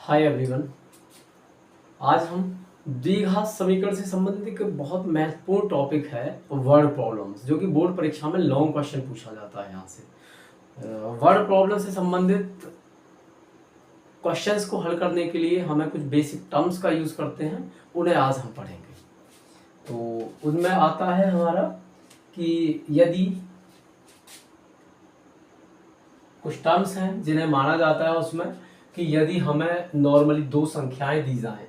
Hi everyone. आज हम द्विघात समीकरण से संबंधित एक बहुत महत्वपूर्ण टॉपिक है वर्ड प्रॉब्लम्स, जो कि बोर्ड परीक्षा में लॉन्ग क्वेश्चन पूछा जाता है। यहाँ से वर्ड प्रॉब्लम से संबंधित क्वेश्चंस को हल करने के लिए हमें कुछ बेसिक टर्म्स का यूज करते हैं, उन्हें आज हम पढ़ेंगे। तो उनमें आता है हमारा कि यदि कुछ टर्म्स हैं जिन्हें माना जाता है उसमें कि यदि हमें नॉर्मली दो संख्याएं दी जाएं,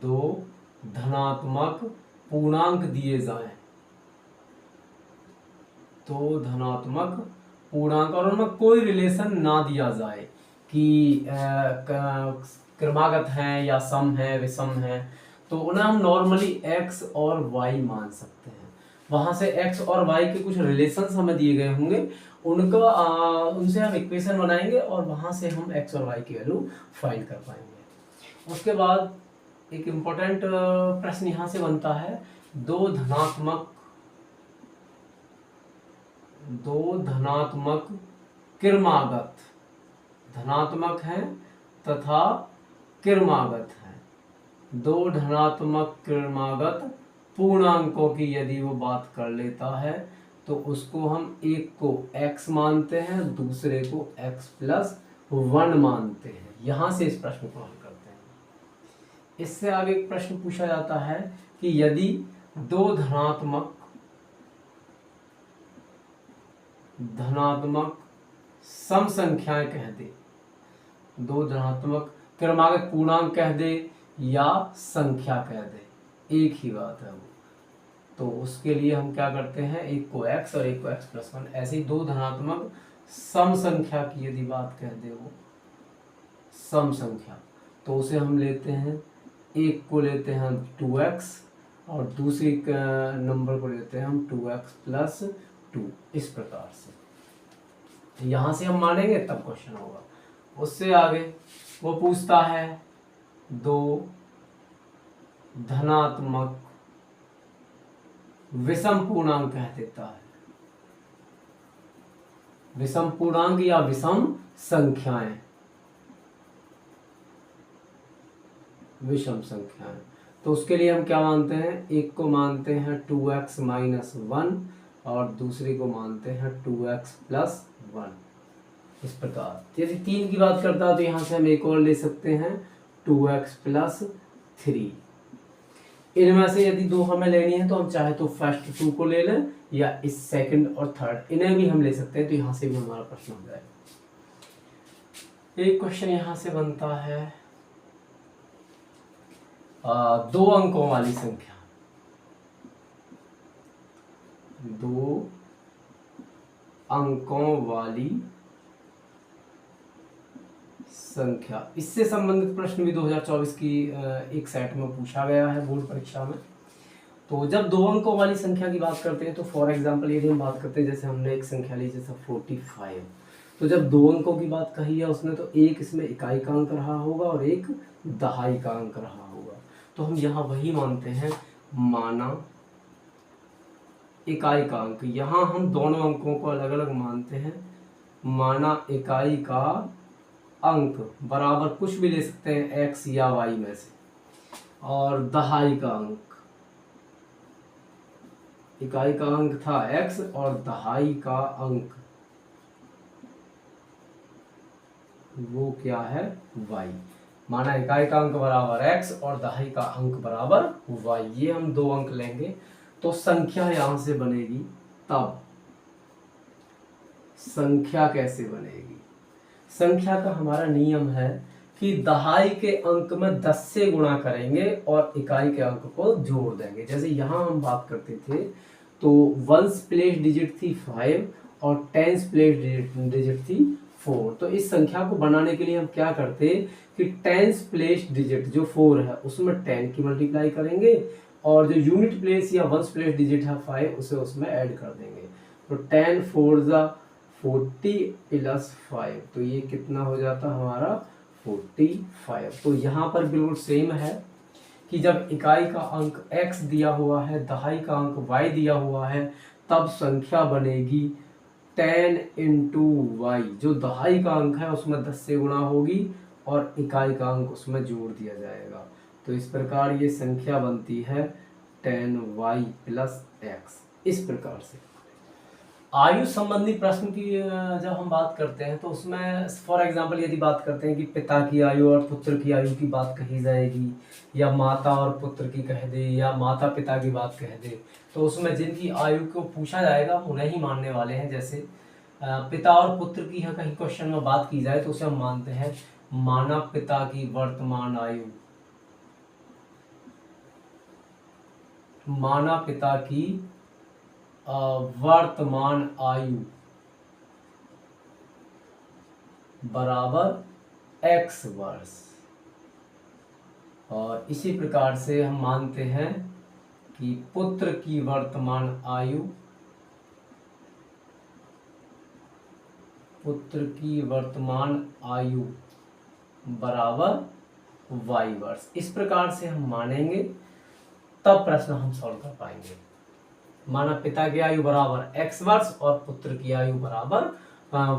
दो धनात्मक पूर्णांक दिए जाएं, तो धनात्मक पूर्णांक और उनमें कोई रिलेशन ना दिया जाए कि क्रमागत हैं या सम है विषम है, तो उन्हें हम नॉर्मली x और y मान सकते हैं। वहां से x और y के कुछ रिलेशंस हमें दिए गए होंगे, उनका उनसे हम इक्वेशन बनाएंगे और वहां से हम x और y की वैल्यू फाइंड कर पाएंगे। उसके बाद एक इम्पोर्टेंट प्रश्न यहाँ से बनता है, दो धनात्मक क्रमागत, धनात्मक हैं तथा क्रमागत हैं, दो धनात्मक क्रमागत पूर्णांकों की यदि वो बात कर लेता है तो उसको हम एक को x मानते हैं, दूसरे को x+1 मानते हैं। यहां से इस प्रश्न को हल करते हैं। इससे आगे एक प्रश्न पूछा जाता है कि यदि दो धनात्मक सम संख्याएं कह दे, दो धनात्मक क्रमागत पूर्णांक कह दे या संख्या कह दे, एक ही बात है वो, तो उसके लिए हम क्या करते हैं, एक को x और एक को x+1। ऐसे ही दो धनात्मक सम संख्या की यदि बात कह दे वो सम संख्या, तो उसे हम लेते हैं, एक को लेते हैं हम 2x और दूसरी नंबर को लेते हैं हम 2x+2। इस प्रकार से यहां से हम मानेंगे तब क्वेश्चन होगा। उससे आगे वो पूछता है दो धनात्मक विषम पूर्णांक कह देता है, विषम पूर्णांक या विषम संख्याएं, विषम संख्याएं, तो उसके लिए हम क्या मानते हैं, एक को मानते हैं 2x-1 और दूसरी को मानते हैं 2x+1। इस प्रकार यदि 3 की बात करता है तो यहां से हम एक और ले सकते हैं 2x+3। इनमें से यदि दो हमें लेनी है तो हम चाहे तो फर्स्ट 2 को ले लें या इस सेकंड और थर्ड, इन्हें भी हम ले सकते हैं। तो यहां से भी हमारा प्रश्न हो जाएगा। एक क्वेश्चन यहां से बनता है, दो अंकों वाली संख्या, दो अंकों वाली संख्या, इससे संबंधित प्रश्न भी 2024 की एक सेट में पूछा गया है बोर्ड परीक्षा में। तो जब दो अंकों वाली संख्या की बात करते हैं तो फॉर एग्जांपल यदि हम बात करते हैं, जैसे हमने एक संख्या ली जैसे 45, तो जब दो अंकों की बात कही है उसने, तो एक इसमें इकाई का अंक रहा होगा और एक दहाई का अंक रहा होगा। तो हम यहाँ वही मानते हैं, माना इकाई का अंक, यहाँ हम दोनों अंकों को अलग अलग मानते हैं। माना इकाई का अंक बराबर कुछ भी ले सकते हैं x या y में से, और दहाई का अंक, इकाई का अंक था x और दहाई का अंक वो क्या है, y। माना इकाई का अंक बराबर x और दहाई का अंक बराबर y, ये हम दो अंक लेंगे तो संख्या यहां से बनेगी। तब संख्या कैसे बनेगी, संख्या का हमारा नियम है कि दहाई के अंक में 10 से गुणा करेंगे और इकाई के अंक को जोड़ देंगे। जैसे यहाँ हम बात करते थे तो वंस प्लेस डिजिट थी 5 और टेंस प्लेस डिजिट थी 4। तो इस संख्या को बनाने के लिए हम क्या करते कि टेंस प्लेस डिजिट जो 4 है उसमें 10 की मल्टीप्लाई करेंगे और जो यूनिट प्लेस या वंस प्लेस डिजिट है 5 उसे उसमें ऐड कर देंगे। तो 10 4 40 + 5, तो ये कितना हो जाता हमारा 45। तो यहाँ पर बिल्कुल सेम है कि जब इकाई का अंक x दिया हुआ है, दहाई का अंक y दिया हुआ है, तब संख्या बनेगी 10 × y, जो दहाई का अंक है उसमें 10 से गुणा होगी और इकाई का अंक उसमें जोड़ दिया जाएगा। तो इस प्रकार ये संख्या बनती है 10y + x। इस प्रकार से आयु संबंधी प्रश्न की जब हम बात करते हैं तो उसमें फॉर एग्जांपल यदि बात करते हैं कि पिता की आयु और पुत्र की आयु की बात कही जाएगी, या माता और पुत्र की कह दे, या माता पिता की बात कह दे, तो उसमें जिनकी आयु को पूछा जाएगा उन्हें ही मानने वाले हैं। जैसे पिता और पुत्र की यहाँ कहीं क्वेश्चन में बात की जाए तो उसे हम मानते हैं माना पिता की वर्तमान आयु, माना पिता की वर्तमान आयु बराबर x वर्ष। और इसी प्रकार से हम मानते हैं कि पुत्र की वर्तमान आयु, पुत्र की वर्तमान आयु बराबर y वर्ष। इस प्रकार से हम मानेंगे तब प्रश्न हम सॉल्व कर पाएंगे। माना पिता की आयु बराबर x वर्ष और पुत्र की आयु बराबर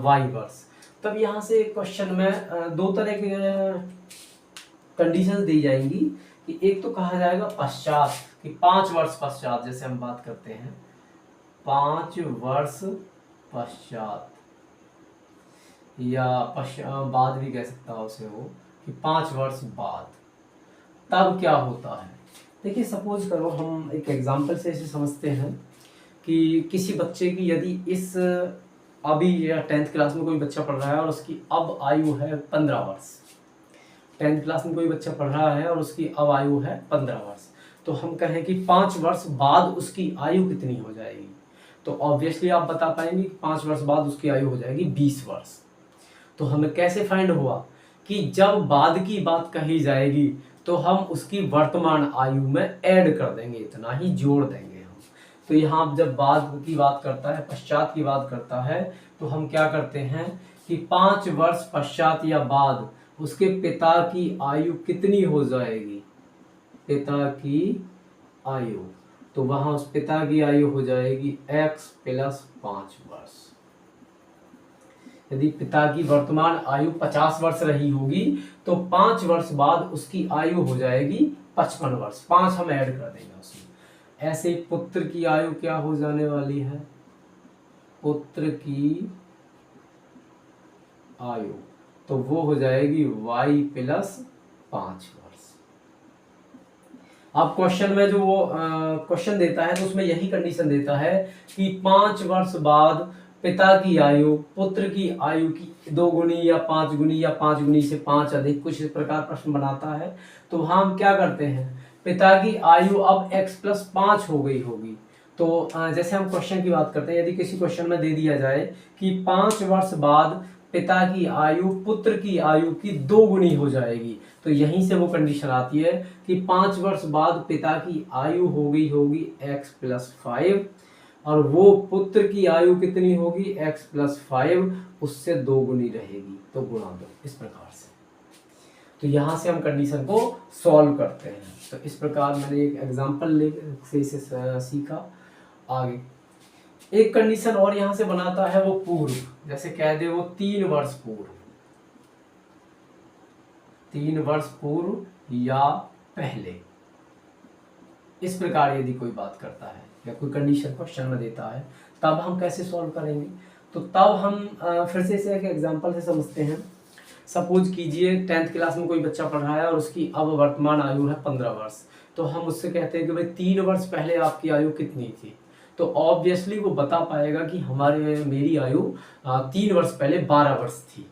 y वर्ष। तब यहाँ से क्वेश्चन में दो तरह की कंडीशंस दी जाएंगी कि एक तो कहा जाएगा पश्चात, कि 5 वर्ष पश्चात, जैसे हम बात करते हैं 5 वर्ष पश्चात, या बाद भी कह सकता है उसे वो, कि 5 वर्ष बाद तब क्या होता है। देखिए सपोज करो हम एक एग्जांपल से इसे समझते हैं कि किसी बच्चे की यदि इस अभी या 10th क्लास में कोई बच्चा पढ़ रहा है और उसकी अब आयु है 15 वर्ष, 10th क्लास में कोई बच्चा पढ़ रहा है और उसकी अब आयु है 15 वर्ष, तो हम कहें कि 5 वर्ष बाद उसकी आयु कितनी हो जाएगी। तो ऑब्वियसली आप बता पाएंगे कि 5 वर्ष बाद उसकी आयु हो जाएगी 20 वर्ष। तो हमें कैसे फाइंड हुआ कि जब बाद की बात कही जाएगी तो हम उसकी वर्तमान आयु में ऐड कर देंगे, इतना ही जोड़ देंगे हम। तो यहाँ जब बाद की बात करता है, पश्चात की बात करता है, तो हम क्या करते हैं कि 5 वर्ष पश्चात या बाद उसके पिता की आयु कितनी हो जाएगी, पिता की आयु, तो वहां उस पिता की आयु हो जाएगी x + 5 वर्ष। यदि पिता की वर्तमान आयु 50 वर्ष रही होगी तो 5 वर्ष बाद उसकी आयु हो जाएगी 55 वर्ष, 5 हम ऐड कर देंगे उसमें। ऐसे ही पुत्र की आयु क्या हो जाने वाली है, पुत्र की आयु तो वो हो जाएगी y + 5 वर्ष। अब क्वेश्चन में जो वो क्वेश्चन देता है तो उसमें यही कंडीशन देता है कि 5 वर्ष बाद पिता की आयु पुत्र की आयु की 2 गुनी या 5 गुनी या 5 गुनी से 5 अधिक, कुछ इस प्रकार प्रश्न बनाता है। तो हम क्या करते हैं, पिता की आयु अब x + 5 हो गई होगी। तो जैसे हम क्वेश्चन की बात करते हैं, यदि किसी क्वेश्चन में दे दिया जाए कि 5 वर्ष बाद पिता की आयु पुत्र की आयु की 2 गुनी हो जाएगी, तो यहीं से वो कंडीशन आती है कि 5 वर्ष बाद पिता की आयु हो गई होगी x + 5 और वो पुत्र की आयु कितनी होगी x + 5, उससे 2 गुनी रहेगी, तो गुणा 2, इस प्रकार से। तो यहाँ से हम कंडीशन को सॉल्व करते हैं। तो इस प्रकार मैंने एक एग्जांपल से इसे सीखा। आगे एक कंडीशन और यहाँ से बनाता है वो पूर्व, जैसे कह दे वो 3 वर्ष पूर्व, 3 वर्ष पूर्व या पहले, इस प्रकार यदि कोई बात करता है या कोई कंडीशन क्वेश्चन में देता है तब हम कैसे सॉल्व करेंगे। तो तब हम फिर से इसे एक एग्जांपल से समझते हैं। सपोज कीजिए 10th क्लास में कोई बच्चा पढ़ रहा है और उसकी अब वर्तमान आयु है 15 वर्ष, तो हम उससे कहते हैं कि भाई 3 वर्ष पहले आपकी आयु कितनी थी। तो ऑब्वियसली वो बता पाएगा कि मेरी आयु 3 वर्ष पहले 12 वर्ष थी,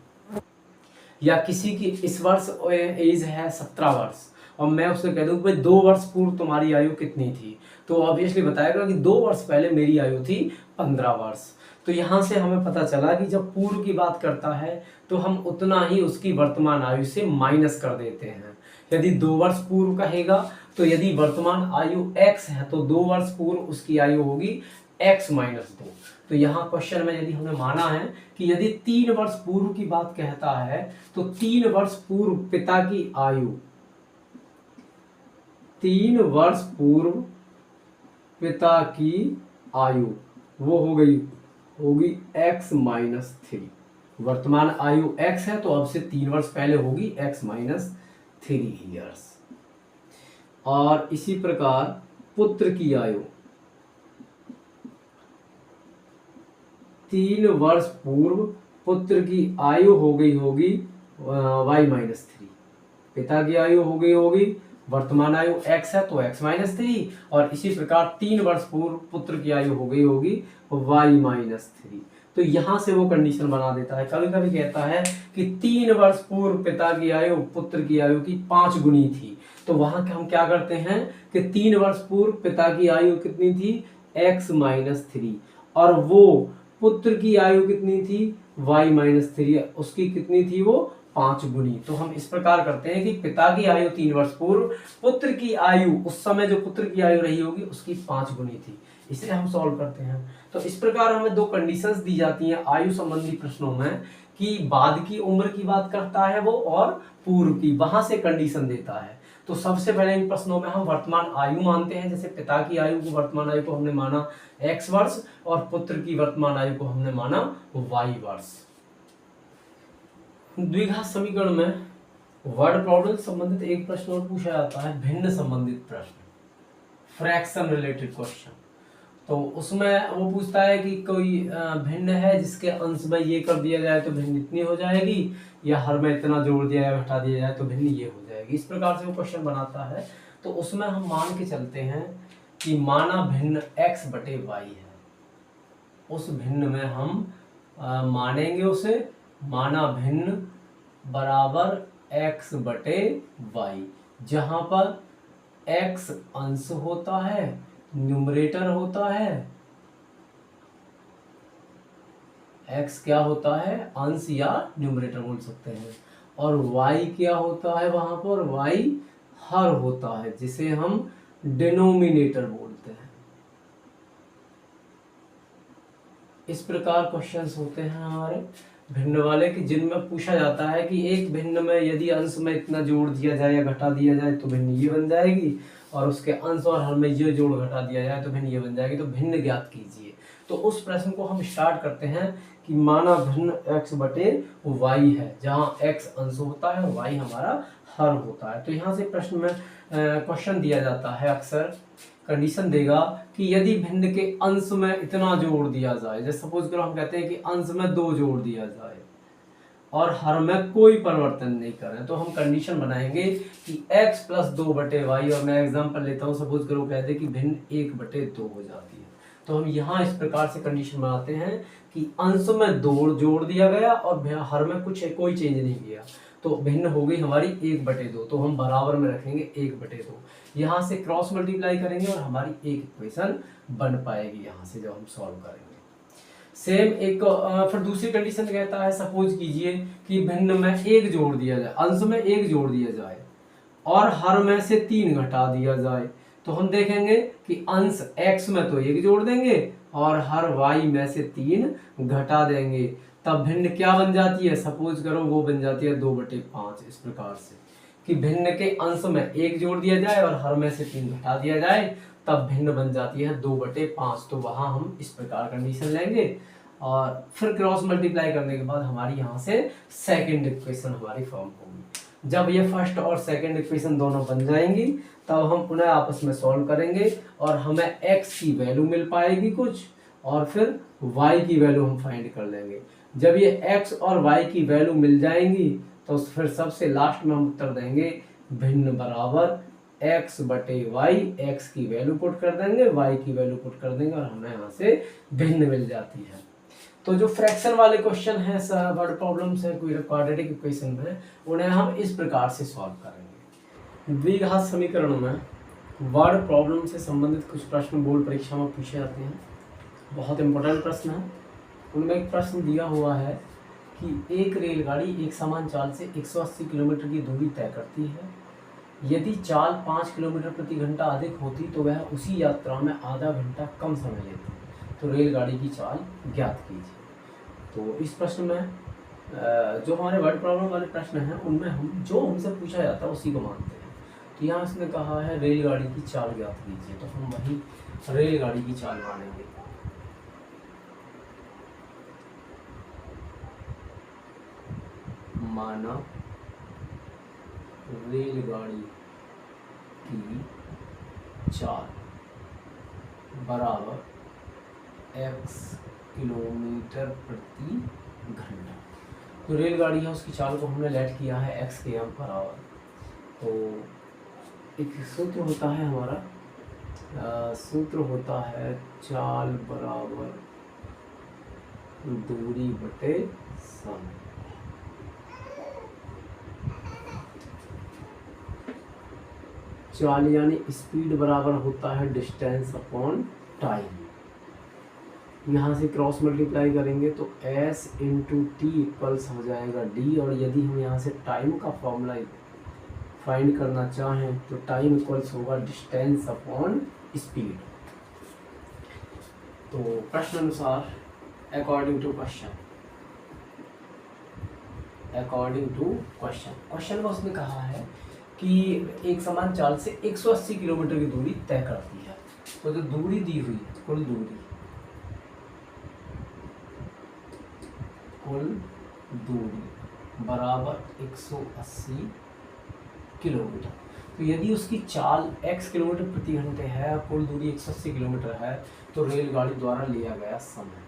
या किसी की इस वर्ष एज है 17 वर्ष और मैं उससे कह दूं कि भाई 2 वर्ष पूर्व तुम्हारी आयु कितनी थी, तो ऑब्वियसली बताएगा कि 2 वर्ष पहले मेरी आयु थी 15 वर्ष। तो यहाँ से हमें पता चला कि जब पूर्व की बात करता है तो हम उतना ही उसकी वर्तमान आयु से माइनस कर देते हैं। यदि 2 वर्ष पूर्व कहेगा तो यदि वर्तमान आयु x है तो 2 वर्ष पूर्व उसकी आयु होगी x - 2। तो यहाँ क्वेश्चन में यदि हमें माना है कि यदि 3 वर्ष पूर्व की बात कहता है तो 3 वर्ष पूर्व पिता की आयु, 3 वर्ष पूर्व पिता की आयु वो हो गई होगी x - 3। वर्तमान आयु x है, तो अब से 3 वर्ष पहले होगी x माइनस 3 ईयर्स। और इसी प्रकार पुत्र की आयु 3 वर्ष पूर्व पुत्र की आयु हो गई होगी y माइनस 3, पिता की आयु हो गई होगी, वर्तमान आयु x है तो x माइनस 3, और इसी प्रकार 3 वर्ष पूर्व पुत्र की आयु हो गई होगी y माइनस 3। तो यहां से वो कंडीशन बना देता है। कभी कभी कहता है कि 3 वर्ष पूर्व पिता की आयु पुत्र की आयु की 5 गुनी थी, तो वहां हम क्या करते हैं कि 3 वर्ष पूर्व पिता की आयु कितनी थी x माइनस 3, और वो पुत्र की आयु कितनी थी y माइनस 3, उसकी कितनी थी वो 5 गुनी। तो हम इस प्रकार करते हैं कि पिता की आयु 3 वर्ष पूर्व, पुत्र की आयु उस समय जो पुत्र की आयु रही होगी उसकी 5 गुनी थी, इसे हम सॉल्व करते हैं। तो इस प्रकार हमें दो कंडीशंस दी जाती हैं आयु संबंधी प्रश्नों में, कि बाद की उम्र की बात करता है वो और पूर्व की, वहां से कंडीशन देता है। तो सबसे पहले इन प्रश्नों में हम वर्तमान आयु मानते हैं, जैसे पिता की आयु को वर्तमान आयु को हमने माना x वर्ष और पुत्र की वर्तमान आयु को हमने माना y वर्ष। द्विघात समीकरण में वर्ड प्रॉब्लम संबंधित एक प्रश्न और पूछा जाता है, भिन्न संबंधित प्रश्न, फ्रैक्शन रिलेटेड क्वेश्चन। तो उसमें वो पूछता है कि कोई भिन्न है जिसके अंश में ये कर दिया जाए तो भिन्न इतनी हो जाएगी, या हर में इतना जोड़ दिया जाए घटा दिया जाए तो भिन्न ये हो जाएगी। इस प्रकार से वो क्वेश्चन बनाता है। तो उसमें हम मान के चलते हैं कि माना भिन्न x बटे y है, उस भिन्न में हम मानेंगे उसे माना भिन्न बराबर x बटे y, जहां पर x अंश होता है, न्यूमरेटर होता है, x क्या होता है अंश या न्यूमरेटर बोल सकते हैं, और y क्या होता है वहां पर y हर होता है, जिसे हम डिनोमिनेटर बोलते हैं। इस प्रकार क्वेश्चंस होते हैं हमारे भिन्न वाले, कि जिनमें पूछा जाता है कि एक भिन्न में यदि अंश में इतना जोड़ दिया जाए या घटा दिया जाए तो भिन्न ये बन जाएगी, और उसके अंश और हर में ये जोड़ घटा दिया जाए तो भिन्न ये बन जाएगी, तो भिन्न ज्ञात कीजिए। तो उस प्रश्न को हम स्टार्ट करते हैं कि माना भिन्न x बटे y है, जहां x अंश होता है y हमारा हर होता है। तो यहाँ से प्रश्न में क्वेश्चन दिया जाता है, अक्सर कंडीशन देगा कि यदि भिन्न के अंश में इतना जोड़ दिया जाए, जैसे सपोज करो हम कहते हैं कि अंश में 2 जोड़ दिया जाए और हर में कोई परिवर्तन नहीं करें, तो हम कंडीशन बनाएंगे कि x प्लस 2 बटे वाई, और मैं एग्जांपल लेता हूँ, सपोज करो कहते कि भिन्न 1 बटे 2 हो जाती है। तो हम यहाँ इस प्रकार से कंडीशन बनाते हैं कि अंश में 2 जोड़ दिया गया और हर में कोई चेंज नहीं किया, तो भिन्न हो गई हमारी 1 बटे 2, तो हम बराबर में रखेंगे 1 बटे 2, यहाँ से क्रॉस मल्टीप्लाई करेंगे और हमारी एक इक्वेशन बन पाएगी यहाँ से जब हम सॉल्व करेंगे। सेम एक फिर दूसरी कंडीशन कहता है, सपोज कीजिए कि भिन्न में 1 जोड़ दिया जाए, अंश में 1 जोड़ दिया जाए और हर में से 3 घटा दिया जाए, तो हम देखेंगे कि अंश x में तो 1 जोड़ देंगे और हर y में से 3 घटा देंगे, तब भिन्न क्या बन जाती है, सपोज करो वो बन जाती है 2 बटे 5। इस प्रकार से कि भिन्न के अंश में 1 जोड़ दिया जाए और हर में से 3 घटा दिया जाए, तब भिन्न बन जाती है 2 बटे 5। तो वहां हम इस प्रकार कंडीशन लेंगे और फिर क्रॉस मल्टीप्लाई करने के बाद हमारी यहाँ से सेकंड इक्वेशन हमारी फॉर्म होगी। जब ये फर्स्ट और सेकंड इक्वेशन दोनों बन जाएंगी तब हम उन्हें आपस में सॉल्व करेंगे और हमें x की वैल्यू मिल पाएगी कुछ, और फिर y की वैल्यू हम फाइंड कर लेंगे। जब ये x और y की वैल्यू मिल जाएंगी तो फिर सबसे लास्ट में हम उत्तर देंगे भिन्न बराबर x बटे y, x की वैल्यू पुट कर देंगे, y की वैल्यू पुट कर देंगे और हमें यहाँ से भिन्न मिल जाती है। तो जो फ्रैक्शन वाले क्वेश्चन हैं, वर्ड प्रॉब्लम्स है कोई क्वाड्रेटिक इक्वेशन में, उन्हें हम इस प्रकार से सॉल्व करेंगे। द्विघात समीकरणों में वर्ड प्रॉब्लम से संबंधित कुछ प्रश्न बोर्ड परीक्षा में पूछे जाते हैं, बहुत इंपॉर्टेंट प्रश्न है। उनमें एक प्रश्न दिया हुआ है कि एक रेलगाड़ी एक समान चाल से 180 किलोमीटर की दूरी तय करती है, यदि चाल 5 किलोमीटर प्रति घंटा अधिक होती तो वह उसी यात्रा में आधा घंटा कम समय लेती, तो रेलगाड़ी की चाल ज्ञात कीजिए। तो इस प्रश्न में जो हमारे वर्ड प्रॉब्लम वाले प्रश्न हैं उनमें हम जो हमसे पूछा जाता है उसी को मानते हैं। तो यहाँ इसने कहा है रेलगाड़ी की चाल ज्ञात कीजिए, तो हम वही रेलगाड़ी की चाल मानेंगे। माना रेलगाड़ी की चाल बराबर x किलोमीटर प्रति घंटा। तो रेलगाड़ी है उसकी चाल को हमने लेट किया है x के m बराबर। तो एक सूत्र होता है हमारा, सूत्र होता है चाल बराबर दूरी बटे समय। चाल यानी स्पीड बराबर होता है डिस्टेंस अपॉन टाइम। यहाँ से क्रॉस मल्टीप्लाई करेंगे तो s इंटू टी इक्वल्स हो जाएगा d, और यदि हम यहाँ से टाइम का फॉर्मूला फाइंड करना चाहें तो टाइम इक्वल्स होगा डिस्टेंस अपॉन स्पीड। तो प्रश्न अनुसार अकॉर्डिंग टू क्वेश्चन में उसने कहा है कि एक समान चाल से 180 किलोमीटर की दूरी तय करती है। तो जो दूरी दी हुई है, कुल दूरी बराबर 180 किलोमीटर। तो यदि उसकी चाल x किलोमीटर प्रति घंटे है, कुल दूरी 180 किलोमीटर है, तो रेलगाड़ी द्वारा लिया गया समय,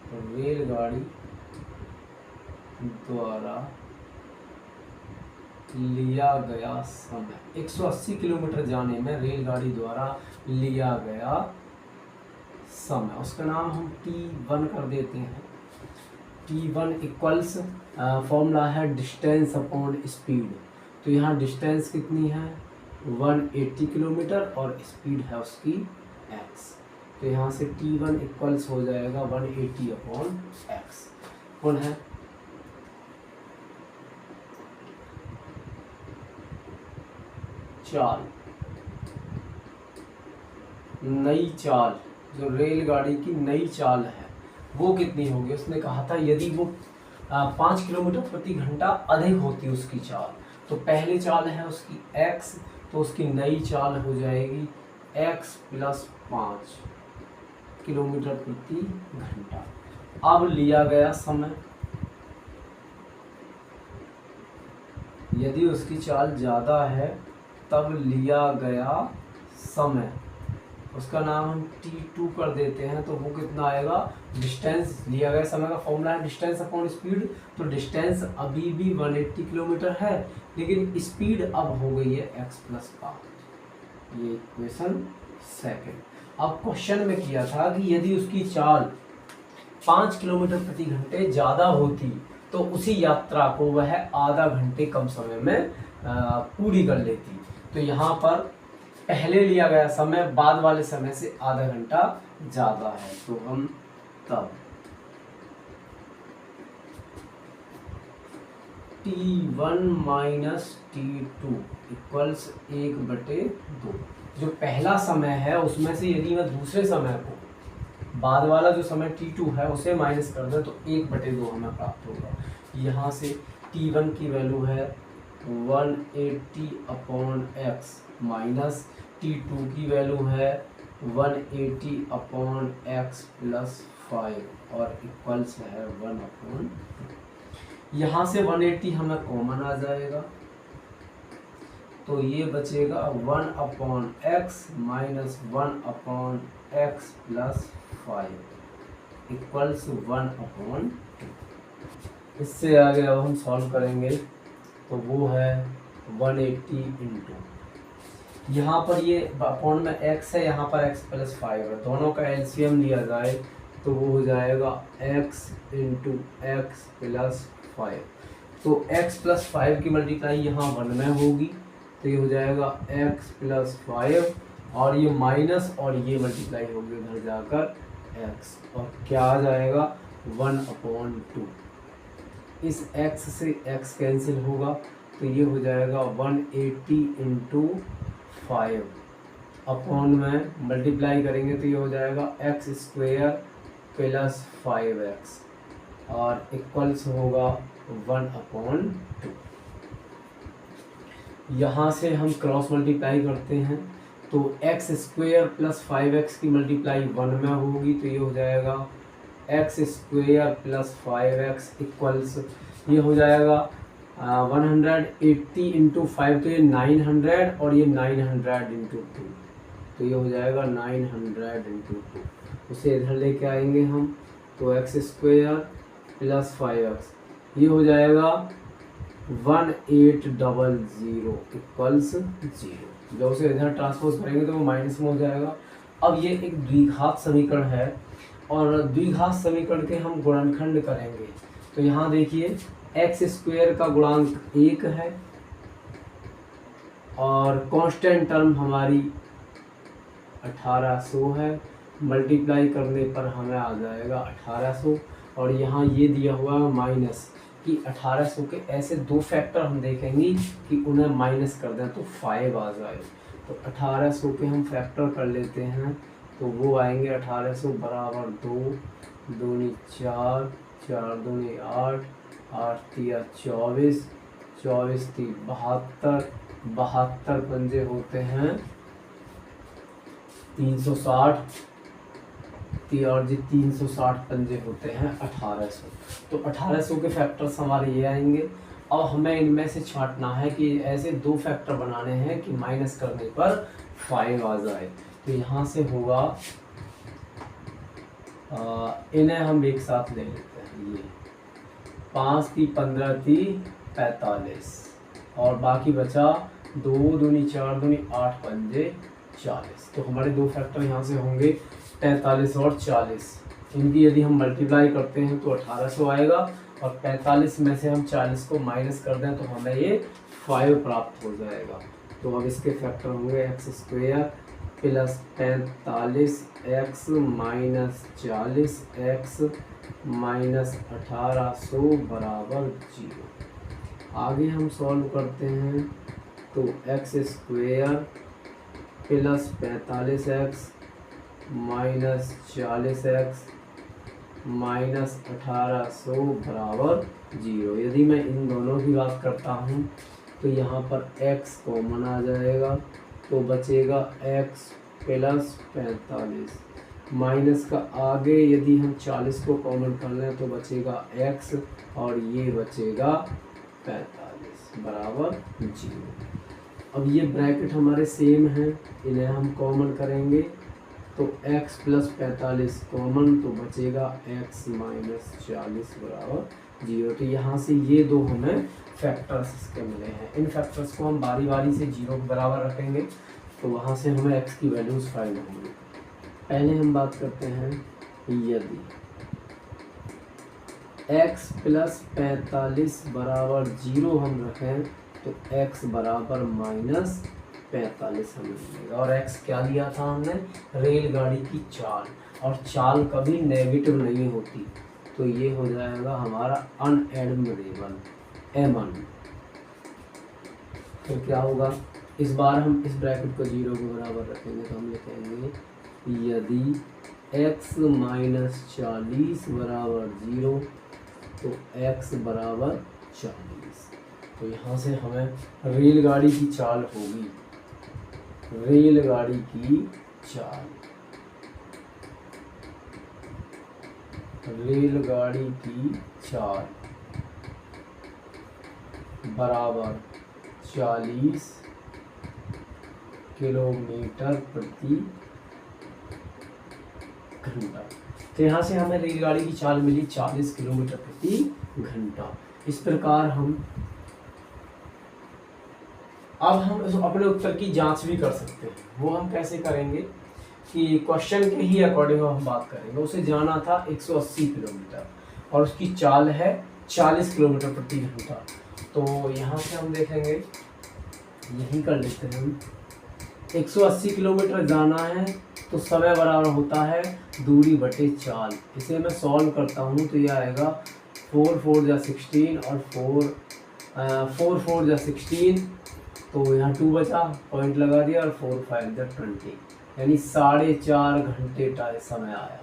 तो रेलगाड़ी द्वारा लिया गया समय 180 किलोमीटर जाने में रेलगाड़ी द्वारा लिया गया समय, उसका नाम हम T1 कर देते हैं। T1 इक्वल्स फॉर्मूला है डिस्टेंस अपॉन स्पीड। तो यहाँ डिस्टेंस कितनी है 180 किलोमीटर और स्पीड है उसकी x। तो यहाँ से T1 इक्वल्स हो जाएगा 180 अपॉन x। कौन है चाल, नई चाल, जो रेलगाड़ी की नई चाल है वो कितनी होगी। उसने कहा था यदि वो 5 किलोमीटर प्रति घंटा अधिक होती उसकी चाल, तो पहले चाल है उसकी x, तो उसकी नई चाल हो जाएगी x प्लस 5 किलोमीटर प्रति घंटा। अब लिया गया समय, यदि उसकी चाल ज़्यादा है तब लिया गया समय, उसका नाम हम T2 कर देते हैं। तो वो कितना आएगा, डिस्टेंस, लिया गया समय का फॉर्मूला है डिस्टेंस अपॉन स्पीड। तो डिस्टेंस अभी भी 180 किलोमीटर है, लेकिन स्पीड अब हो गई है x प्लस 5। ये इक्वेशन सेकेंड। अब क्वेश्चन में किया था कि यदि उसकी चाल 5 किलोमीटर प्रति घंटे ज़्यादा होती तो उसी यात्रा को वह आधा घंटे कम समय में पूरी कर लेती। तो यहाँ पर पहले लिया गया समय बाद वाले समय से आधा घंटा ज़्यादा है, तो हम तब T1 माइनस T2 इक्वल्स 1/2। जो पहला समय है उसमें से यदि मैं दूसरे समय को, बाद वाला जो समय T2 है उसे माइनस कर दें तो 1/2 हमें प्राप्त होगा। यहाँ से T1 की वैल्यू है 180 अपॉन x माइनस T2 की वैल्यू है 180 अपॉन x प्लस 5 और इक्वल्स है 1/2। यहाँ से 180 हमें कॉमन आ जाएगा, तो ये बचेगा 1/x minus 1/x plus 5 equals 1/2। इससे आगे अब हम सॉल्व करेंगे तो वो है 180 इंटू, यहाँ पर ये अपॉन में x है, यहाँ पर x प्लस 5 है, दोनों का एलसीएम लिया जाए तो वो हो जाएगा x इंटू एक्स प्लस 5। तो x प्लस 5 की मल्टीप्लाई यहाँ 1 में होगी, तो ये हो जाएगा x प्लस 5 और ये माइनस और ये मल्टीप्लाई होगी उधर जाकर x, और क्या आ जाएगा 1/2। इस x से x कैंसिल होगा तो ये हो जाएगा 180 इंटू 5 अपॉन में मल्टीप्लाई करेंगे तो ये हो जाएगा x स्क्वेयर प्लस 5x और इक्वल्स होगा 1/2। यहाँ से हम क्रॉस मल्टीप्लाई करते हैं तो x स्क्वेयर प्लस 5x की मल्टीप्लाई 1 में होगी, तो ये हो जाएगा x square plus 5x equals ये हो जाएगा 180 इंटू 5 तो ये 900 और ये 900 इंटू 2 तो ये हो जाएगा 900 इंटू 2। उसे इधर लेके आएंगे हम तो एक्स स्क्वेयर प्लस 5x ये हो जाएगा 1800 इक्वल्स 0। जब उसे इधर ट्रांसपोज करेंगे तो वो माइनस में हो जाएगा। अब ये एक द्विघात समीकरण है और द्विघात समीकरण के हम गुणनखंड करेंगे। तो यहाँ देखिए एक्स स्क्वेयर का गुणांक 1 है और कांस्टेंट टर्म हमारी 1800 है। मल्टीप्लाई करने पर हमें आ जाएगा 1800 और यहाँ ये दिया हुआ है माइनस कि 1800 के ऐसे दो फैक्टर हम देखेंगे कि उन्हें माइनस कर दें तो 5 आ जाए। तो 1800 के हम फैक्टर कर लेते हैं तो वो आएंगे 1800 बराबर 2 दूनी 4 4 दूनी 8 8 तिया 24 24 ती 72 72 पंजे होते हैं 360 और जी 360 पंजे होते हैं 1800। तो 1800 के फैक्टर्स हमारे ये आएंगे। अब हमें इनमें से छांटना है कि ऐसे दो फैक्टर बनाने हैं कि माइनस करने पर 5 आ जाए। तो यहाँ से होगा इन्हें हम एक साथ ले लेते हैं। ये 5 ती 15 ती 45 और बाकी बचा 2 दूनी 4 दूनी 8 पंजे 40। तो हमारे दो फैक्टर यहाँ से होंगे 45 और 40। इनकी यदि हम मल्टीप्लाई करते हैं तो 1800 आएगा और 45 में से हम 40 को माइनस कर दें तो हमें ये 5 प्राप्त हो जाएगा। तो अब इसके फैक्टर होंगे x square plus 45 x minus 40 x minus 1800 बराबर 0। आगे हम सॉल्व करते हैं तो x square plus 45 x minus 40 x minus 1800 बराबर 0। यदि मैं इन दोनों की बात करता हूँ तो यहाँ पर x कॉमन आ जाएगा तो बचेगा x प्लस 45 माइनस का आगे यदि हम 40 को कॉमन कर लें तो बचेगा x और ये बचेगा 45 बराबर 0। अब ये ब्रैकेट हमारे सेम हैं, इन्हें हम कॉमन करेंगे तो x प्लस 45 कॉमन तो बचेगा x माइनस 40 बराबर 0। तो यहाँ से ये दो हमें फैक्टर्स इसके मिले हैं। इन फैक्टर्स को हम बारी बारी से 0 के बराबर रखेंगे तो वहाँ से हमें x की वैल्यूज़ फाइंड होंगी। पहले हम बात करते हैं यदि x प्लस 45 बराबर 0 हम रखें तो x बराबर माइनस 45 हमें मिलेगा। और x क्या लिया था हमने, रेलगाड़ी की चाल, और चाल कभी नेगेटिव नहीं होती तो ये हो जाएगा हमारा अनएडमिरेबल m1। तो क्या होगा, इस बार हम इस ब्रैकेट को 0 के बराबर रखेंगे तो हम लिखेंगे यदि x माइनस 40 बराबर 0 तो x बराबर 40। तो यहाँ से हमें रेलगाड़ी की चाल होगी, रेलगाड़ी की चाल, रेलगाड़ी की चाल बराबर 40 किलोमीटर प्रति घंटा। तो यहाँ से हमें रेलगाड़ी की चाल मिली 40 किलोमीटर प्रति घंटा। इस प्रकार हम अब हम अपने उत्तर की जांच भी कर सकते हैं। वो हम कैसे करेंगे कि क्वेश्चन के ही अकॉर्डिंग हम बात करेंगे। उसे जाना था 180 किलोमीटर और उसकी चाल है 40 किलोमीटर प्रति घंटा। तो यहाँ से हम देखेंगे, यही कर लेते हैं हम, 180 किलोमीटर जाना है तो समय बराबर होता है दूरी बटे चाल। इसे मैं सॉल्व करता हूँ तो यह आएगा 4 4 जा 16 और 4 4 जा 16 तो यहाँ 2 बचा, पॉइंट लगा दिया और 4 5 जा 20, यानी 4.5 घंटे समय आया।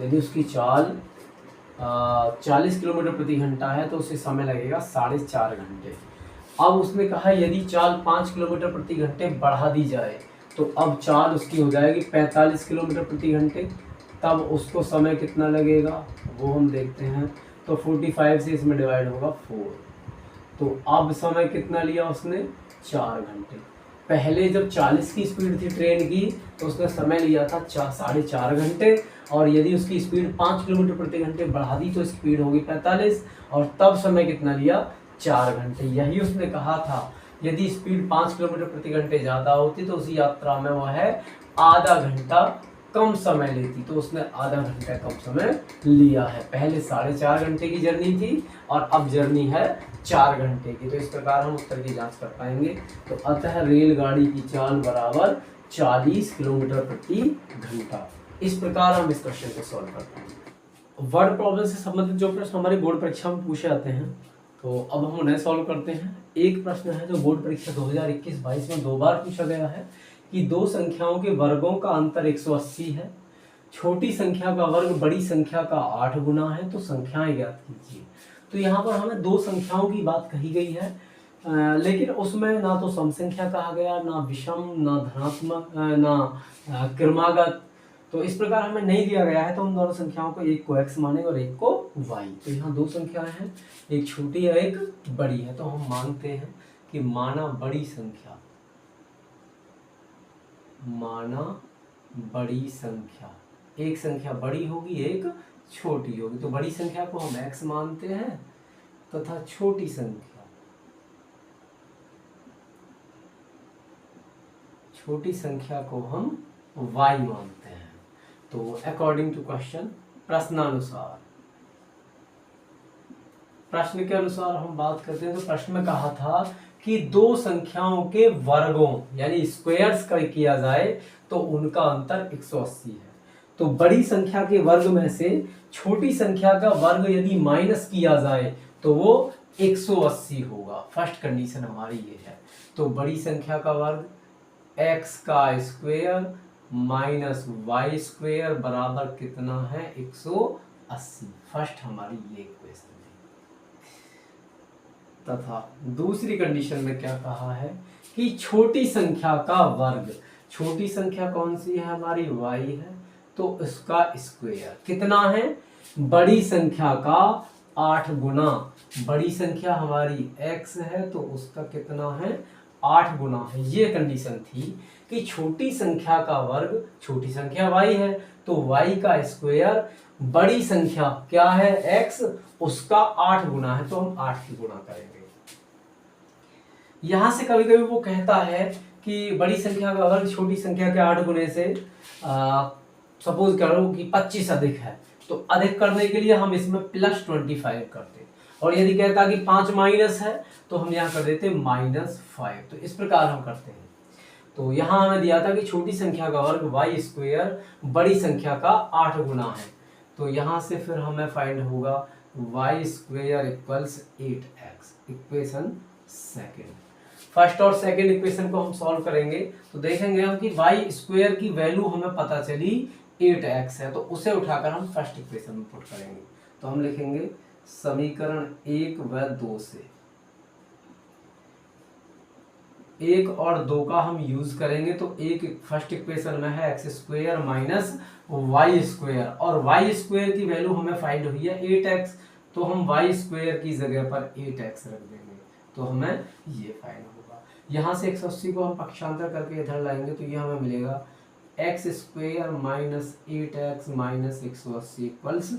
यदि उसकी चाल 40 किलोमीटर प्रति घंटा है तो उसे समय लगेगा 4.5 घंटे। अब उसने कहा यदि चाल 5 किलोमीटर प्रति घंटे बढ़ा दी जाए तो अब चाल उसकी हो जाएगी 45 किलोमीटर प्रति घंटे। तब उसको समय कितना लगेगा वो हम देखते हैं। तो 45 से इसमें डिवाइड होगा 4। तो अब समय कितना लिया उसने 4 घंटे। पहले जब 40 की स्पीड थी ट्रेन की तो उसने समय लिया था 4.5 घंटे, और यदि उसकी स्पीड 5 किलोमीटर प्रति घंटे बढ़ा दी तो स्पीड होगी 45, और तब समय कितना लिया 4 घंटे। यही उसने कहा था यदि स्पीड 5 किलोमीटर प्रति घंटे ज़्यादा होती तो उसी यात्रा में वह आधा घंटा कम समय लेती, तो उसने आधा घंटा कम समय लिया है। पहले 4.5 घंटे की जर्नी थी और अब जर्नी है 4 घंटे की। तो इस प्रकार हम उत्तर की जांच कर पाएंगे। तो अतः रेलगाड़ी की चाल बराबर 40 किलोमीटर प्रति घंटा। इस प्रकार हम इस क्वेश्चन को सॉल्व करते हैं। वर्ड प्रॉब्लम से संबंधित जो प्रश्न हमारी बोर्ड परीक्षा में पूछे जाते हैं तो अब हम उन्हें सॉल्व करते हैं। एक प्रश्न है जो बोर्ड परीक्षा 2021-22 में 2 बार पूछा गया है कि 2 संख्याओं के वर्गों का अंतर 180 है, छोटी संख्या का वर्ग बड़ी संख्या का 8 गुना है, तो संख्याएं ज्ञात कीजिए। तो यहाँ पर हमें 2 संख्याओं की बात कही गई है, लेकिन उसमें ना तो सम संख्या कहा गया, ना विषम, ना धनात्मक, ना क्रमागत। तो इस प्रकार हमें नहीं दिया गया है, तो हम दोनों संख्याओं को एक को x मानेंगे और एक को y। तो यहाँ 2 संख्याएं हैं, एक छोटी है एक बड़ी है। तो हम मानते हैं कि माना बड़ी संख्या एक संख्या बड़ी होगी एक छोटी होगी। तो बड़ी संख्या को हम x मानते हैं तथा छोटी संख्या को हम y मानते हैं। तो अकॉर्डिंग टू क्वेश्चन, प्रश्न के अनुसार हम बात करते हैं। तो प्रश्न में कहा था कि 2 संख्याओं के वर्गों यानी स्क्वायर्स का किया जाए तो उनका अंतर 180 है। तो बड़ी संख्या के वर्ग में से छोटी संख्या का वर्ग यदि माइनस किया जाए तो वो 180 होगा। फर्स्ट कंडीशन हमारी ये है। तो बड़ी संख्या का वर्ग x का स्क्वायर माइनस वाई स्क्वायर बराबर कितना है 180। फर्स्ट हमारी ये इक्वेशन है। तथा दूसरी कंडीशन में क्या कहा है कि छोटी संख्या का वर्ग, छोटी संख्या कौन सी है हमारी y है, तो इसका स्क्वायर कितना है बड़ी संख्या का 8 गुना। बड़ी संख्या हमारी x है तो उसका कितना है 8 गुना है। ये कंडीशन थी कि छोटी संख्या का वर्ग, छोटी संख्या y है तो y का स्क्वायर बड़ी संख्या क्या है x, उसका 8 गुना है, तो हम 8 की गुणा करेंगे। यहां से कभी कभी वो कहता है कि बड़ी संख्या का वर्ग छोटी संख्या के 8 गुने से सपोज करो कि 25 अधिक है, तो अधिक करने के लिए हम इसमें +25 करते, और यदि कहता कि 5 माइनस है तो हम यहाँ कर देते -5। तो इस प्रकार हम करते हैं। तो यहाँ हमें दिया था कि छोटी संख्या का वर्ग y स्क्वायर बड़ी संख्या का 8 गुना है। तो यहाँ से फिर हमें फाइंड होगा y square equals 8x। Equation second, first और सेकेंड इक्वेशन को हम सॉल्व करेंगे तो देखेंगे हम कि y स्क्वायर की वैल्यू हमें पता चली 8x है, तो उसे उठाकर हम फर्स्ट इक्वेशन में पुट करेंगे। तो हम लिखेंगे समीकरण 1 व 2 से 1 और 2 का हम यूज करेंगे। तो एक फर्स्ट इक्वेशन में है x square minus y square, और y स्क्वायर की वैल्यू हमें फाइंड हुई है 8x, तो हम y स्क्वायर की जगह पर 8x रख देंगे, तो हमें ये फाइंड होगा। यहाँ से 180 को हम पक्षांतर करके इधर लाएंगे तो ये हमें मिलेगा x square minus 8x minus 180 equals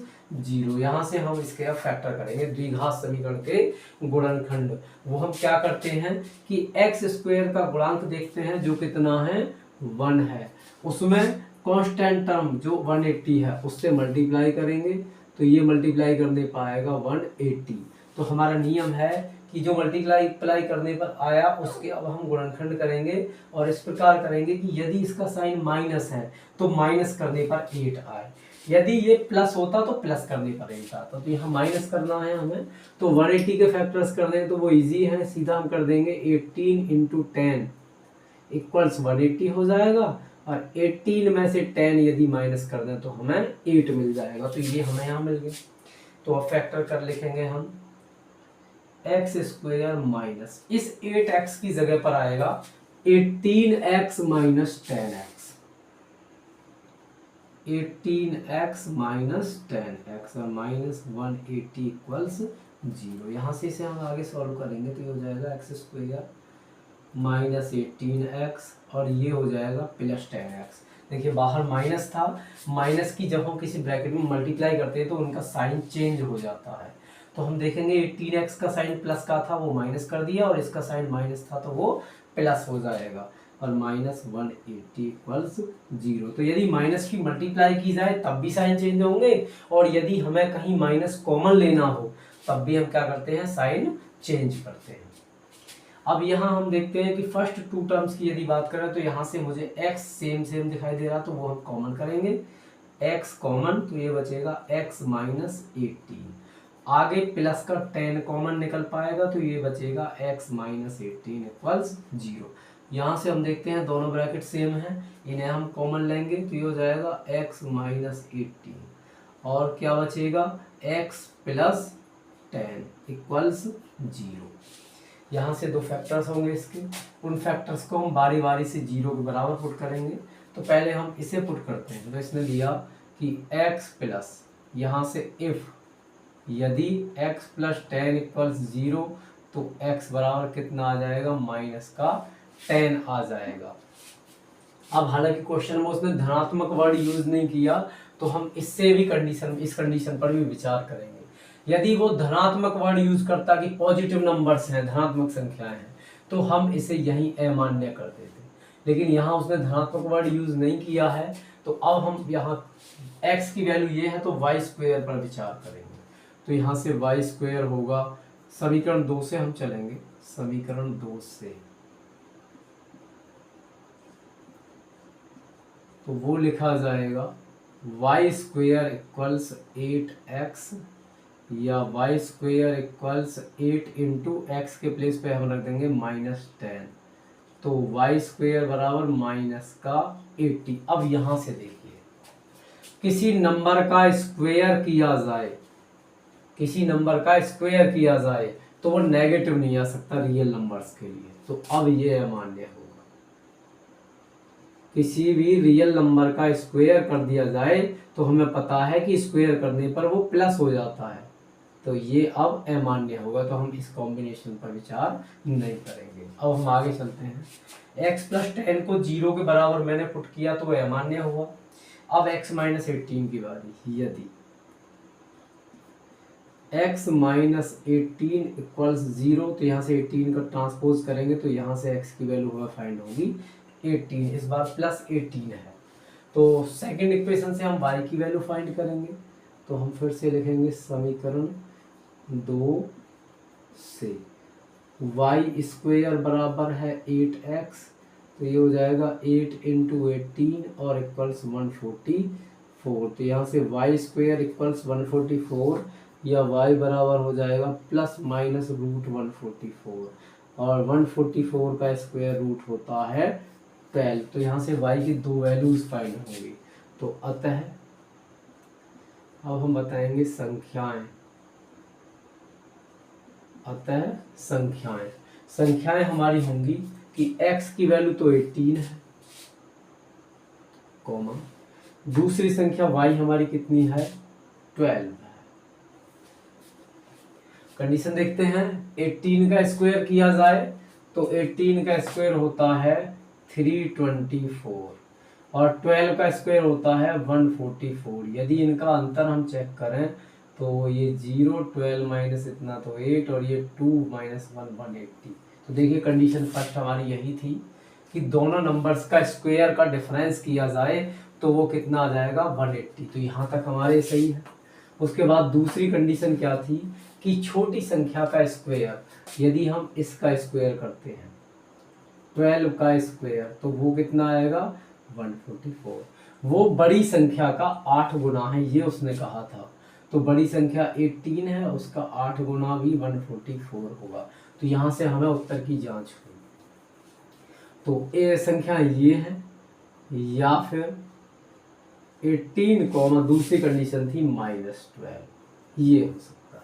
0। यहाँ से हम इसके अब फैक्टर करेंगे द्विघात समीकरण के गुणनखंड। वो हम क्या करते हैं कि x स्क्वायर का गुणांक देखते हैं जो कितना है 1 है, उसमें कांस्टेंट टर्म जो 180 है उससे मल्टीप्लाई करेंगे, तो ये मल्टीप्लाई करने पाएगा 180। तो हमारा नियम है कि जो मल्टीप्लाई करने पर आया उसके अब हम गुणनखंड करेंगे, और इस प्रकार करेंगे कि यदि इसका साइन माइनस है तो माइनस करने पर 8 आए, यदि ये प्लस होता तो प्लस करने पर 8 आता। तो यहाँ माइनस करना है हमें, तो 180 के फैक्टर्स कर दें तो वो इजी है, सीधा हम कर देंगे 18 × 10 इक्वल्स 180 हो जाएगा, और 18 में से 10 यदि माइनस कर दें तो हमें 8 मिल जाएगा। तो ये हमें यहाँ मिल गया। तो अब फैक्टर कर लिखेंगे हम x स्क्वायर माइनस इस 8x की जगह पर आएगा 18x minus 10x। 18x minus 10x और माइनस 180 इक्वल्स 0। यहाँ से इसे हम आगे सॉल्व करेंगे तो ये हो जाएगा एक्स स्क्वायर माइनस 18x और ये हो जाएगा प्लस 10x। देखिए बाहर माइनस था, माइनस की जब हम किसी ब्रैकेट में मल्टीप्लाई करते हैं तो उनका साइन चेंज हो जाता है। तो हम देखेंगे 18x का साइन प्लस का था वो माइनस कर दिया और इसका साइन माइनस था तो वो प्लस हो जाएगा और माइनस 180 इक्वल्स 0। तो यदि माइनस की मल्टीप्लाई की जाए तब भी साइन चेंज होंगे और यदि हमें कहीं माइनस कॉमन लेना हो तब भी हम क्या करते हैं, साइन चेंज करते हैं। अब यहाँ हम देखते हैं कि फर्स्ट टू टर्म्स की यदि बात करें तो यहाँ से मुझे x सेम दिखाई दे रहा तो वो हम कॉमन करेंगे, x कॉमन तो ये बचेगा x माइनस 18। आगे प्लस का 10 कॉमन निकल पाएगा तो ये बचेगा x माइनस 18 इक्वल्स 0। यहाँ से हम देखते हैं दोनों ब्रैकेट सेम हैं, इन्हें हम कॉमन लेंगे तो ये हो जाएगा x माइनस 18 और क्या बचेगा x प्लस 10 इक्वल्स 0। यहाँ से दो फैक्टर्स होंगे इसके, उन फैक्टर्स को हम बारी बारी से 0 के बराबर पुट करेंगे। तो पहले हम इसे पुट करते हैं तो इसने दिया कि x प्लस यहाँ से इफ यदि x प्लस 10 इक्वल्स 0 तो x बराबर कितना आ जाएगा, माइनस का 10 आ जाएगा। अब हालांकि क्वेश्चन में उसने धनात्मक वर्ड यूज नहीं किया तो हम इससे भी इस कंडीशन पर भी विचार करेंगे। यदि वो धनात्मक वर्ड यूज करता कि पॉजिटिव नंबर्स हैं, धनात्मक संख्याएं हैं, तो हम इसे यहीं अमान्य कर देते, लेकिन यहाँ उसने धनात्मक वर्ड यूज नहीं किया है तो अब हम यहाँ x की वैल्यू ये है तो y स्क्वायर पर विचार करेंगे। तो यहाँ से y स्क्वायर होगा, समीकरण 2 से हम चलेंगे, समीकरण 2 से तो वो लिखा जाएगा y स्क्वायर इक्वल्स 8x या y square equals 8 into x के प्लेस पे हम रख देंगे माइनस 10 तो y स्क्वायर बराबर माइनस का 80। अब यहाँ से देखिए किसी नंबर का स्क्वायर किया जाए, किसी नंबर का स्क्वायर किया जाए तो वो नेगेटिव नहीं आ सकता रियल नंबर्स के लिए, तो अब ये अमान्य होगा। किसी भी रियल नंबर का स्क्वायर कर दिया जाए तो हमें पता है कि स्क्वायर करने पर वो प्लस हो जाता है, तो ये अब अमान्य होगा, तो हम इस कॉम्बिनेशन पर विचार नहीं करेंगे। अब हम आगे चलते हैं। x प्लस 10 को 0 के बराबर मैंने पुट किया तो वह अमान्य हुआ। अब x माइनस 18 की बारी, यदि x माइनस 18 इक्वल्स 0 तो यहाँ से 18 का ट्रांसपोज करेंगे तो यहाँ से x की वैल्यू हमें फाइंड होगी 18, इस बार प्लस 18 है। तो सेकंड इक्वेशन से हम y की वैल्यू फाइंड करेंगे, तो हम फिर से लिखेंगे समीकरण 2 से y स्क्वायर बराबर है 8x तो ये हो जाएगा 8 इंटू 18 और इक्वल्स 144। तो यहाँ से y स्क्वायर इक्वल्स 144 या y बराबर हो जाएगा प्लस माइनस रूट 144 और 144 का स्क्वायर रूट होता है 12। तो यहाँ से y की दो वैल्यूज फाइंड होंगी। तो अतः अब हम बताएंगे संख्याएं, अतः संख्याएं हमारी होंगी कि x की वैल्यू तो 18 है, कॉमा दूसरी संख्या y हमारी कितनी है 12 है। कंडीशन देखते हैं, 18 का स्क्वायर किया जाए तो 18 का स्क्वायर होता है 324 और 12 का स्क्वायर होता है 144। यदि इनका अंतर हम चेक करें तो ये 0 12 माइनस इतना तो 8 और ये 2 माइनस 1 180। तो देखिए कंडीशन फर्स्ट हमारी यही थी कि दोनों नंबर्स का स्क्वायर का डिफरेंस किया जाए तो वो कितना आ जाएगा 180। तो यहाँ तक हमारे सही है। उसके बाद दूसरी कंडीशन क्या थी कि छोटी संख्या का स्क्वायर यदि हम इसका स्क्वायर करते हैं 12 का स्क्वायर तो वो कितना आएगा 144। वो बड़ी संख्या का 8 गुना है ये उसने कहा था, तो बड़ी संख्या 18 है उसका 8 गुना भी 144 होगा। तो यहाँ से हमें उत्तर की जांच हुई। तो ये संख्या ये है या फिर 18 कॉमा दूसरी कंडीशन थी -12, ये हो सकता है।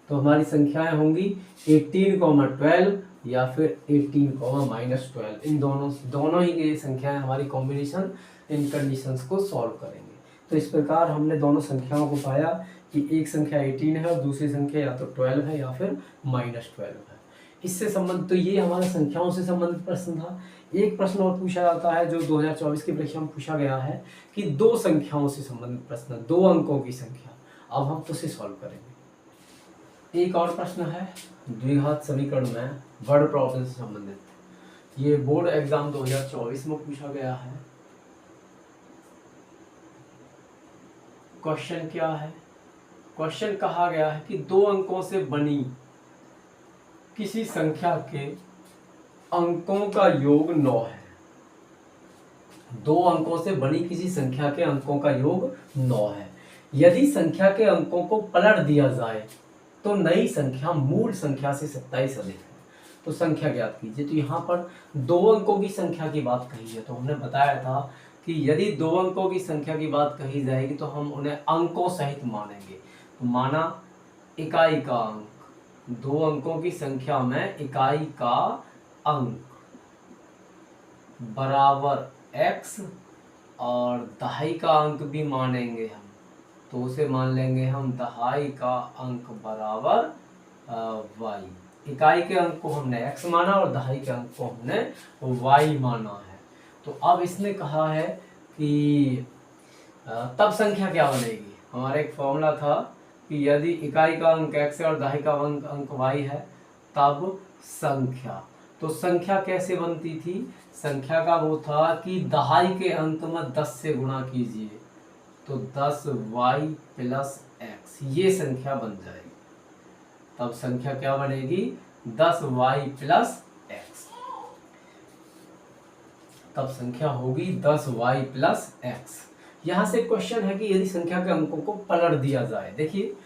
तो हमारी संख्याएं होंगी 18, 12 या फिर 18, -12। इन दोनों ही ये संख्याएं हमारी कॉम्बिनेशन इन कंडीशंस को सॉल्व करेंगे। तो इस प्रकार हमने दोनों संख्याओं को पाया कि एक संख्या 18 है और दूसरी संख्या या तो 12 है या फिर -12 है। इससे संबंध, तो ये हमारा संख्याओं से संबंधित प्रश्न था। एक प्रश्न और पूछा जाता है जो 2024 की परीक्षा में पूछा गया है कि दो संख्याओं से संबंधित प्रश्न, 2 अंकों की संख्या। अब हम उसे सॉल्व करेंगे। एक और प्रश्न है द्विघात समीकरण में वर्ड प्रॉब्लम से संबंधित। ये बोर्ड एग्जाम 2024 में पूछा गया है। क्वेश्चन क्या है? क्वेश्चन कहा गया है कि 2 अंकों से बनी किसी संख्या के अंकों का योग 9 है। 2 अंकों से बनी किसी संख्या के अंकों का योग 9 है। यदि संख्या के अंकों को पलट दिया जाए तो नई संख्या मूल संख्या से 27 अधिक है। तो संख्या ज्ञात कीजिए। तो यहाँ पर 2 अंकों की संख्या की बात कही है, तो हमने बताया था कि यदि 2 अंकों की संख्या की बात कही जाएगी तो हम उन्हें अंकों सहित मानेंगे। तो माना इकाई का अंक, 2 अंकों की संख्या में इकाई का अंक बराबर x और दहाई का अंक भी मानेंगे हम, तो उसे मान लेंगे हम दहाई का अंक बराबर y। इकाई के अंक को हमने x माना और दहाई के अंक को हमने y माना है। तो अब इसने कहा है कि तब संख्या क्या बनेगी। हमारा एक फॉर्मूला था कि यदि इकाई का अंक x है और दहाई का अंक y है तब संख्या। तो संख्या कैसे बनती थी? संख्या का वो था कि दहाई के अंक में 10 से गुणा कीजिए, तो 10y + x, ये संख्या बन जाएगी। तब संख्या क्या बनेगी? 10y + x। तब संख्या होगी 10y + x। यहाँ से क्वेश्चन है कि यदि संख्या के अंकों को पलट दिया जाए। देखिए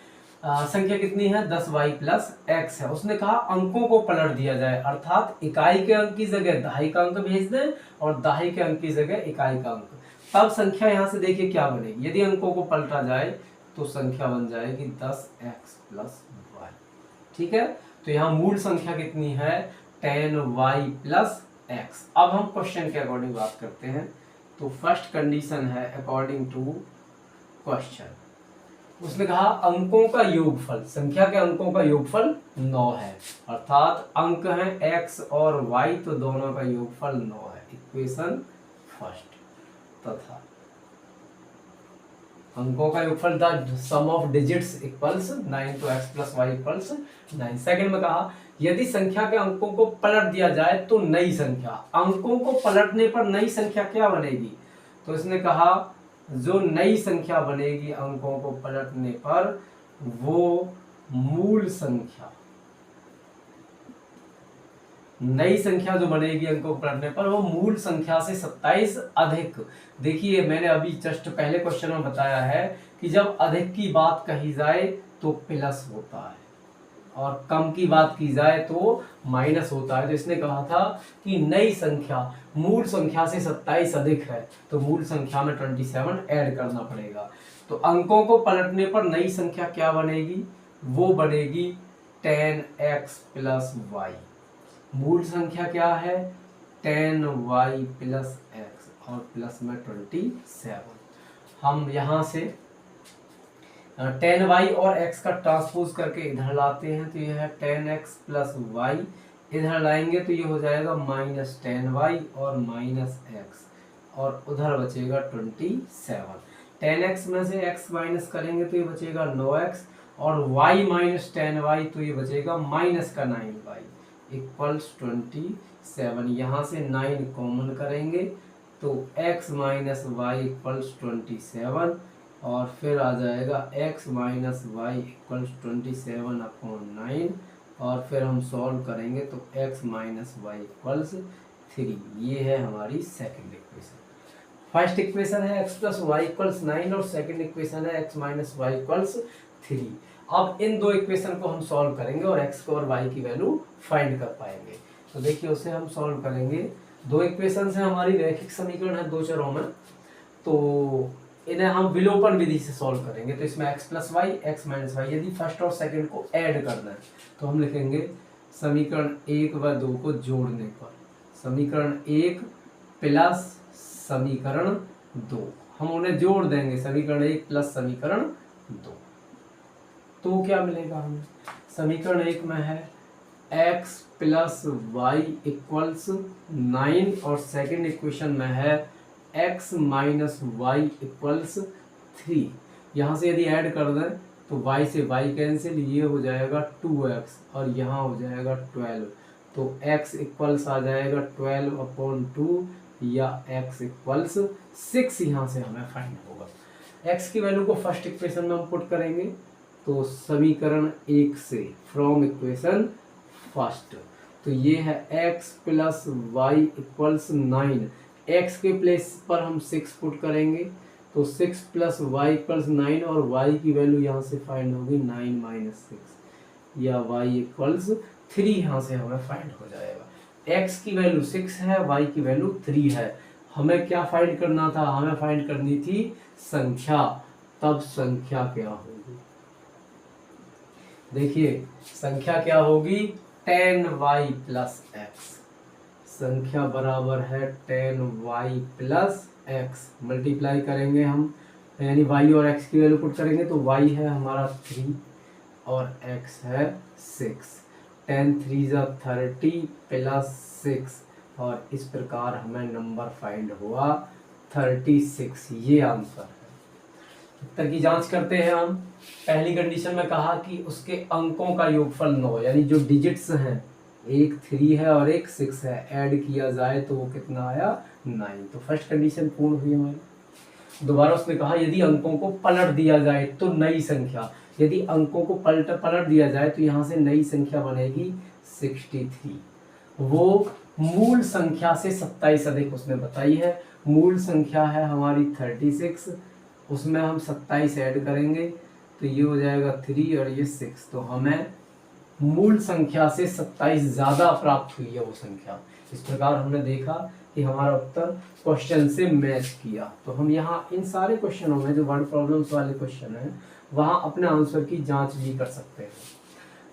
संख्या कितनी है? 10y + x है। उसने कहा अंकों को पलट दिया जाए, अर्थात इकाई के अंक की जगह दहाई का अंक भेज दें और दहाई के अंक की जगह इकाई का अंक। तब संख्या यहाँ से देखिए क्या बनेगी। यदि अंकों को पलटा जाए तो संख्या बन जाएगी 10x + y। ठीक है, तो यहाँ मूल संख्या कितनी है? 10y + x। अब हम क्वेश्चन के अकॉर्डिंग बात करते हैं। तो फर्स्ट कंडीशन है अकॉर्डिंग टू क्वेश्चन, उसने कहा अंकों का योगफल, संख्या के अंकों का योगफल 9 है, अर्थात अंक हैं x और y, तो दोनों का योगफल 9 है। Equation first. तथा अंकों का योगफल the sum of digits equals 9 तो x + y इक्वल्स 9। सेकंड में कहा यदि संख्या के अंकों को पलट दिया जाए तो नई संख्या। अंकों को पलटने पर नई संख्या क्या बनेगी? तो इसने कहा जो नई संख्या बनेगी अंकों को पलटने पर वो मूल संख्या, नई संख्या जो बनेगी अंकों को पलटने पर वो मूल संख्या से 27 अधिक। देखिए मैंने अभी जस्ट पहले क्वेश्चन में बताया है कि जब अधिक की बात कही जाए तो प्लस होता है और कम की बात की जाए तो माइनस होता है। तो इसने कहा था कि नई संख्या मूल संख्या से 27 अधिक है, तो मूल संख्या में 27 ऐड करना पड़ेगा। तो अंकों को पलटने पर नई संख्या क्या बनेगी? वो बनेगी 10x + y। मूल संख्या क्या है? 10y + x और प्लस में 27। हम यहाँ से 10y और x का ट्रांसपोज करके इधर लाते हैं, तो यह है 10x + y। इधर लाएंगे तो ये हो जाएगा -10y और -x और उधर बचेगा 27। 10x में से x माइनस करेंगे तो ये बचेगा 9x और y - 10y तो ये बचेगा -9y इक्वल्स 27। यहाँ से 9 कॉमन करेंगे तो x - y इक्वल्स 27 और फिर आ जाएगा x - y इक्वल्स 27/9 और फिर हम सॉल्व करेंगे तो x - y इक्वल्स 3। ये है हमारी सेकंड इक्वेशन। फर्स्ट इक्वेशन है x + y इक्वल्स 9 और सेकंड इक्वेशन है x - y इक्वल्स 3। अब इन दो इक्वेशन को हम सॉल्व करेंगे और x को और y की वैल्यू फाइंड कर पाएंगे। तो देखिए उसे हम सॉल्व करेंगे। दो इक्वेशन है हमारी रैखिक समीकरण है 2 चरों में, तो इन्हें हम विलोपन विधि से सॉल्व करेंगे। तो इसमें x + y x - y, यदि फर्स्ट और सेकंड को ऐड करना है तो हम लिखेंगे समीकरण 1 व 2 को जोड़ने पर समीकरण 1 + समीकरण 2। हम उन्हें जोड़ देंगे, समीकरण 1 प्लस समीकरण 2। तो क्या मिलेगा हमें? समीकरण 1 में है x प्लस वाई इक्वल्स 9 और सेकेंड इक्वेशन में है x माइनस वाई इक्वल्स 3। यहाँ से यदि ऐड कर दें तो y से y कैंसिल, ये हो जाएगा 2x और यहाँ हो जाएगा 12। तो x इक्वल्स आ जाएगा 12/2 या x इक्वल्स 6 यहाँ से हमें फाइंड होगा। x की वैल्यू को फर्स्ट इक्वेशन में हम पुट करेंगे तो समीकरण 1 से फ्रॉम इक्वेशन फर्स्ट, तो ये है x plus y equals 9। x के प्लेस पर हम 6 पुट करेंगे तो 6 प्लस वाई इक्वल्स 9 और y की वैल्यू यहाँ से फाइंड होगी 9 माइनस 6 या y इक्वल्स 3 यहाँ से हमें फाइंड हो जाएगा। x की वैल्यू 6 है, y की वैल्यू 3 है। हमें क्या फाइंड करना था? हमें फाइंड करनी थी संख्या। तब संख्या क्या होगी? देखिए संख्या क्या होगी? 10y plus x। संख्या बराबर है 10y प्लस x। मल्टीप्लाई करेंगे हम, यानी y और x की वैल्यू पुट करेंगे तो y है हमारा 3 और x है 6। 10 3 जा 30 प्लस 6 और इस प्रकार हमें नंबर फाइंड हुआ 36। ये आंसर है। उत्तर की जांच करते हैं हम। पहली कंडीशन में कहा कि उसके अंकों का योगफल 9, यानी जो डिजिट्स हैं, एक 3 है और एक 6 है, ऐड किया जाए तो वो कितना आया? 9। तो फर्स्ट कंडीशन पूर्ण हुई हमारी। दोबारा उसने कहा यदि अंकों को पलट दिया जाए तो नई संख्या, यदि अंकों को पलट दिया जाए तो यहाँ से नई संख्या बनेगी 63। वो मूल संख्या से 27 अधिक उसने बताई है। मूल संख्या है हमारी 36, उसमें हम 27 ऐड करेंगे तो ये हो जाएगा 3 और ये 6। तो हमें मूल संख्या से 27 ज़्यादा प्राप्त हुई है वो संख्या। इस प्रकार हमने देखा कि हमारा उत्तर क्वेश्चन से मैच किया। तो हम यहाँ इन सारे क्वेश्चनों में जो वर्ड प्रॉब्लम्स वाले क्वेश्चन हैं वहाँ अपने आंसर की जांच भी कर सकते हैं।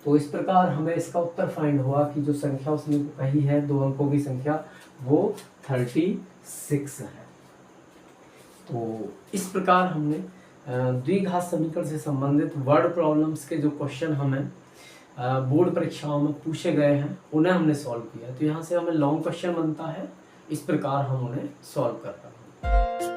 तो इस प्रकार हमें इसका उत्तर फाइंड हुआ कि जो संख्या उसने कही है 2 अंकों की संख्या, वो 36 है। तो इस प्रकार हमने द्विघात समीकरण से संबंधित वर्ड प्रॉब्लम्स के जो क्वेश्चन हमें बोर्ड परीक्षाओं में पूछे गए हैं उन्हें हमने सॉल्व किया। तो यहाँ से हमें लॉन्ग क्वेश्चन बनता है, इस प्रकार हम उन्हें सॉल्व कर रहे हैं।